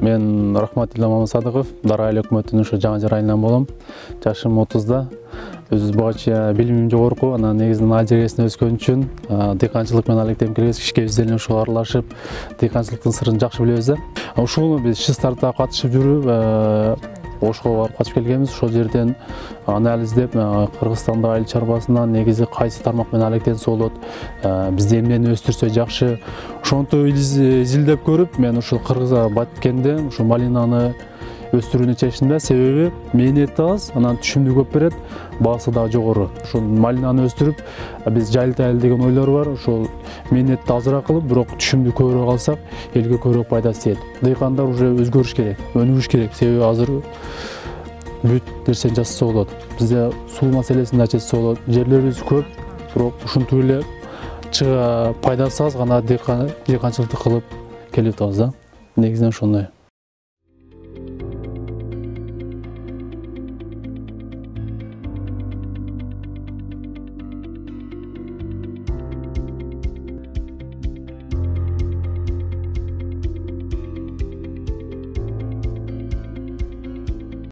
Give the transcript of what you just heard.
Мен Рахматилла Мамасадыков, Дара айыл өкмөтүнүн ушу жаңы жер айылынан болом. Жашым 30-да. Өзүбүз буга билимим жогорку, анан негизинен айыл жергесинде өскөн үчүн дыйканчылык менен алектенip келебиз. Кичке биздердин ушуга аралашып, дыйканчылыктын сырын жакшы билебиз да. Ушуну биз ШИСТарда катышып жүрүп, Ошко барып катышып келгенбиз. Ошол жерден анализдеп, Кыргызстандагы айыл чарбасынан негизи кайсы тармак менен алектенсе болот, бизде эмнени өстүрсө жакшы. Ошонтип изилдеп көрүп, мен ушул Кыргызга Баткенде ушу малинаны өстүрүүнү чечтим да. Себеби мээнети аз, анан түшүмдү көп берет, баасы да жогору. Ушул малинаны өстүрүп, биз жайылтайлы деген ойлор бар. Ошол мээнетти азыраак кылып, бирок түшүмдү көбүрөөк алсак, элге көбүрөөк пайдасы тиет. Дыйкандар уже өзгөрүш керек, өнүгүш керек. Себеби азыр бүт нерсени жасаса болот. Бизде суу маселесин да чечсе болот. Жерлерибиз көп, бирок ушинтип эле пайдасы аз гана дыйканчылыкты кылып келип атабыз да. Негизинен ошондой.